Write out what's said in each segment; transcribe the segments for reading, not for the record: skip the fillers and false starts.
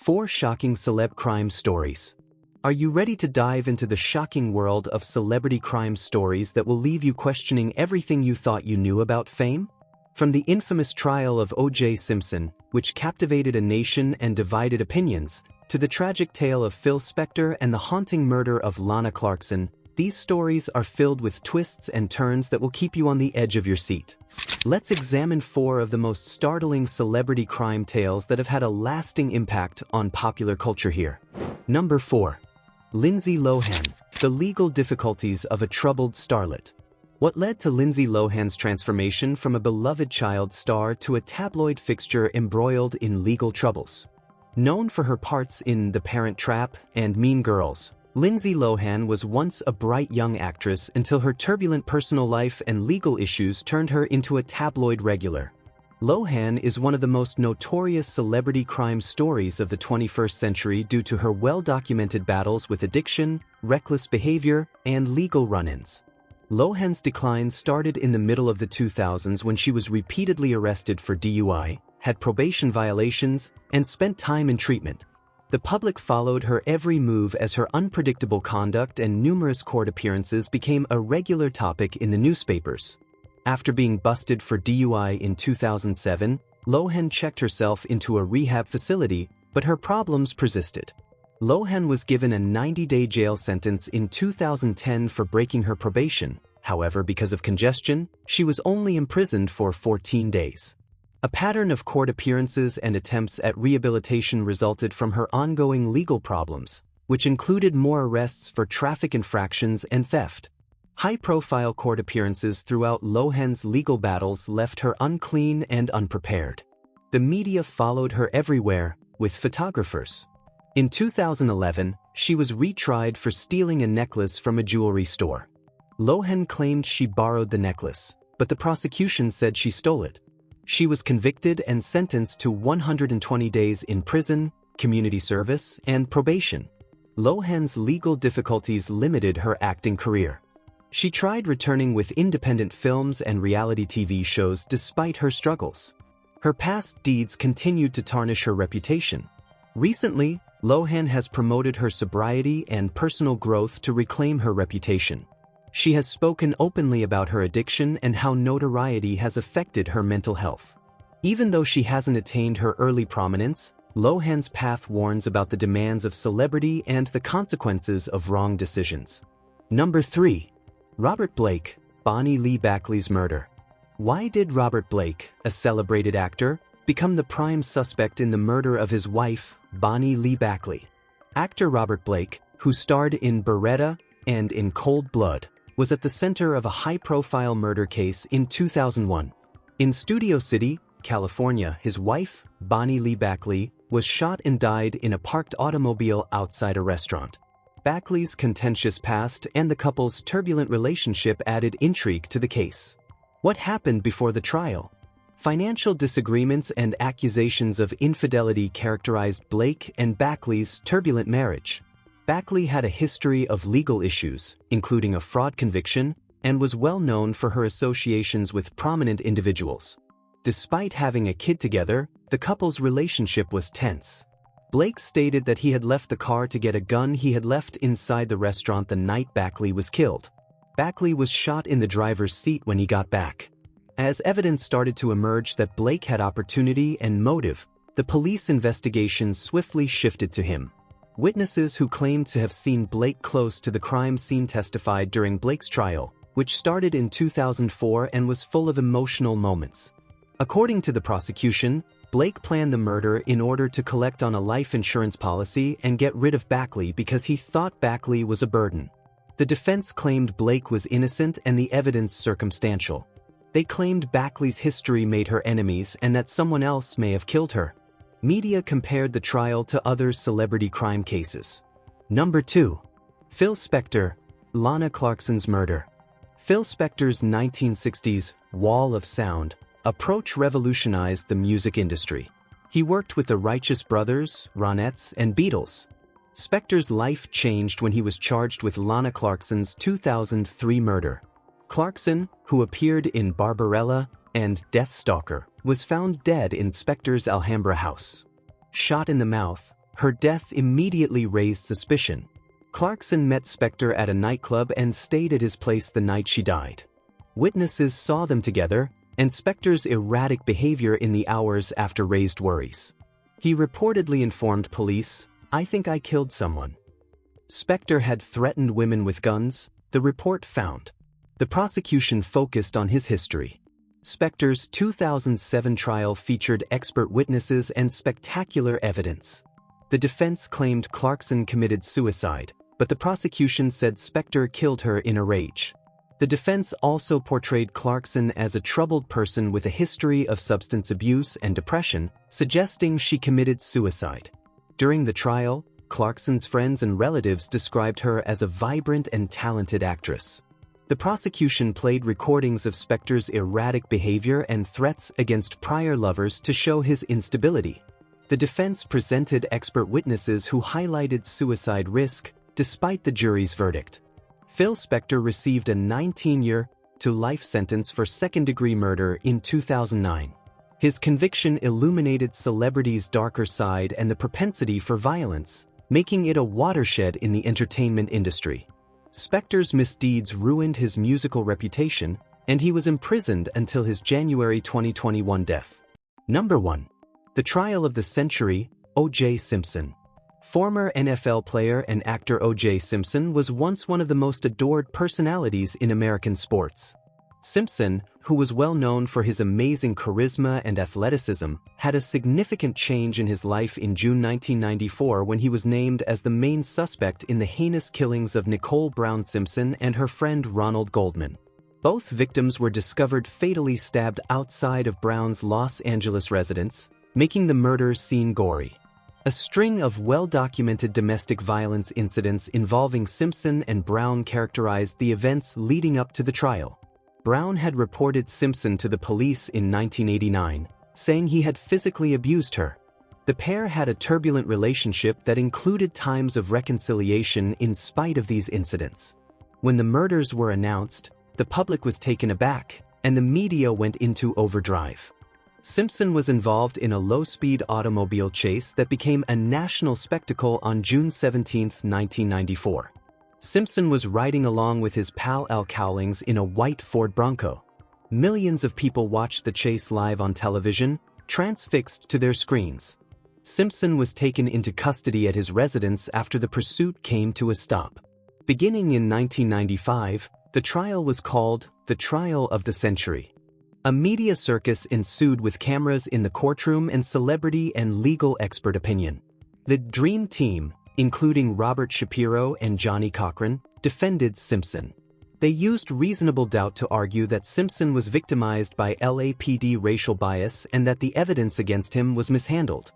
4 shocking celeb crime stories. Are you ready to dive into the shocking world of celebrity crime stories that will leave you questioning everything you thought you knew about fame? From the infamous trial of O.J. Simpson, which captivated a nation and divided opinions, to the tragic tale of Phil Spector and the haunting murder of Lana Clarkson, these stories are filled with twists and turns that will keep you on the edge of your seat. Let's examine 4 of the most startling celebrity crime tales that have had a lasting impact on popular culture here. Number 4. Lindsay Lohan, the legal difficulties of a troubled starlet. What led to Lindsay Lohan's transformation from a beloved child star to a tabloid fixture embroiled in legal troubles? Known for her parts in The Parent Trap and Mean Girls, Lindsay Lohan was once a bright young actress until her turbulent personal life and legal issues turned her into a tabloid regular. Lohan is one of the most notorious celebrity crime stories of the 21st century due to her well-documented battles with addiction, reckless behavior, and legal run-ins. Lohan's decline started in the middle of the 2000s when she was repeatedly arrested for DUI, had probation violations, and spent time in treatment. The public followed her every move as her unpredictable conduct and numerous court appearances became a regular topic in the newspapers. After being busted for DUI in 2007, Lohan checked herself into a rehab facility, but her problems persisted. Lohan was given a 90-day jail sentence in 2010 for breaking her probation. However, because of congestion, she was only imprisoned for 14 days. A pattern of court appearances and attempts at rehabilitation resulted from her ongoing legal problems, which included more arrests for traffic infractions and theft. High-profile court appearances throughout Lohan's legal battles left her unclean and unprepared. The media followed her everywhere, with photographers. In 2011, she was retried for stealing a necklace from a jewelry store. Lohan claimed she borrowed the necklace, but the prosecution said she stole it. She was convicted and sentenced to 120 days in prison, community service, and probation. Lohan's legal difficulties limited her acting career. She tried returning with independent films and reality TV shows despite her struggles. Her past deeds continued to tarnish her reputation. Recently, Lohan has promoted her sobriety and personal growth to reclaim her reputation. She has spoken openly about her addiction and how notoriety has affected her mental health. Even though she hasn't attained her early prominence, Lohan's path warns about the demands of celebrity and the consequences of wrong decisions. Number 3. Robert Blake, Bonnie Lee Bakley's murder. Why did Robert Blake, a celebrated actor, become the prime suspect in the murder of his wife, Bonnie Lee Bakley? Actor Robert Blake, who starred in Beretta and in Cold Blood, was at the center of a high-profile murder case in 2001. In Studio City, California, his wife, Bonnie Lee Bakley, was shot and died in a parked automobile outside a restaurant. Bakley's contentious past and the couple's turbulent relationship added intrigue to the case. What happened before the trial? Financial disagreements and accusations of infidelity characterized Blake and Bakley's turbulent marriage. Bakley had a history of legal issues, including a fraud conviction, and was well known for her associations with prominent individuals. Despite having a kid together, the couple's relationship was tense. Blake stated that he had left the car to get a gun he had left inside the restaurant the night Bakley was killed. Bakley was shot in the driver's seat when he got back. As evidence started to emerge that Blake had opportunity and motive, the police investigation swiftly shifted to him. Witnesses who claimed to have seen Blake close to the crime scene testified during Blake's trial, which started in 2004 and was full of emotional moments. According to the prosecution, Blake planned the murder in order to collect on a life insurance policy and get rid of Bakley because he thought Bakley was a burden. The defense claimed Blake was innocent and the evidence circumstantial. They claimed Bakley's history made her enemies and that someone else may have killed her. Media compared the trial to other celebrity crime cases. Number 2. Phil Spector, Lana Clarkson's murder. Phil Spector's 1960s Wall of Sound approach revolutionized the music industry. He worked with the Righteous Brothers, Ronettes, and Beatles. Spector's life changed when he was charged with Lana Clarkson's 2003 murder. Clarkson, who appeared in Barbarella and Deathstalker, was found dead in Spector's Alhambra house. Shot in the mouth, Her death immediately raised suspicion. Clarkson met Spector at a nightclub and stayed at his place the night she died. Witnesses saw them together, and Spector's erratic behavior in the hours after raised worries. He reportedly informed police, "I think I killed someone." Spector had threatened women with guns, the report found. The prosecution focused on his history. Spector's 2007 trial featured expert witnesses and spectacular evidence. The defense claimed Clarkson committed suicide, but the prosecution said Spector killed her in a rage. The defense also portrayed Clarkson as a troubled person with a history of substance abuse and depression, suggesting she committed suicide. During the trial, Clarkson's friends and relatives described her as a vibrant and talented actress. The prosecution played recordings of Spector's erratic behavior and threats against prior lovers to show his instability. The defense presented expert witnesses who highlighted suicide risk, despite the jury's verdict. Phil Spector received a 19-year to life sentence for second-degree murder in 2009. His conviction illuminated celebrity's darker side and the propensity for violence, making it a watershed in the entertainment industry. Spector's misdeeds ruined his musical reputation, and he was imprisoned until his January 2021 death. Number 1. The Trial of the Century, O.J. Simpson. Former NFL player and actor O.J. Simpson was once one of the most adored personalities in American sports. Simpson, who was well known for his amazing charisma and athleticism, had a significant change in his life in June 1994 when he was named as the main suspect in the heinous killings of Nicole Brown Simpson and her friend Ronald Goldman. Both victims were discovered fatally stabbed outside of Brown's Los Angeles residence, making the murder scene gory. A string of well-documented domestic violence incidents involving Simpson and Brown characterized the events leading up to the trial. Brown had reported Simpson to the police in 1989, saying he had physically abused her. The pair had a turbulent relationship that included times of reconciliation in spite of these incidents. When the murders were announced, the public was taken aback, and the media went into overdrive. Simpson was involved in a low-speed automobile chase that became a national spectacle on June 17, 1994. Simpson was riding along with his pal Al Cowlings in a white Ford Bronco. Millions of people watched the chase live on television, transfixed to their screens. Simpson was taken into custody at his residence after the pursuit came to a stop. Beginning in 1995, the trial was called the Trial of the Century. A media circus ensued with cameras in the courtroom and celebrity and legal expert opinion. The Dream Team, including Robert Shapiro and Johnny Cochran, defended Simpson. They used reasonable doubt to argue that Simpson was victimized by LAPD racial bias and that the evidence against him was mishandled.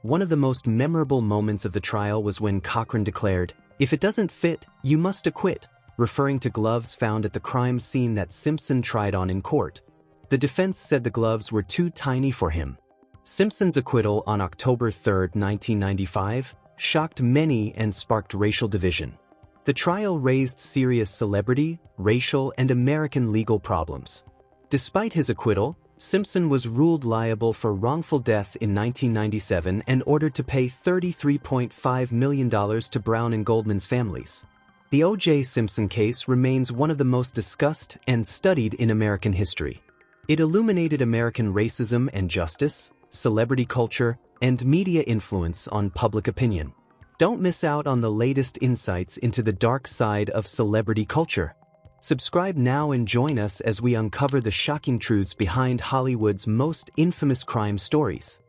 One of the most memorable moments of the trial was when Cochran declared, "If it doesn't fit, you must acquit," referring to gloves found at the crime scene that Simpson tried on in court. The defense said the gloves were too tiny for him. Simpson's acquittal on October 3, 1995, shocked many and sparked racial division. The trial raised serious celebrity, racial, and American legal problems. Despite his acquittal, Simpson was ruled liable for wrongful death in 1997 and ordered to pay $33.5 million to Brown and Goldman's families. The O.J. Simpson case remains one of the most discussed and studied in American history. It illuminated American racism and justice, celebrity culture, and media influence on public opinion. Don't miss out on the latest insights into the dark side of celebrity culture. Subscribe now and join us as we uncover the shocking truths behind Hollywood's most infamous crime stories.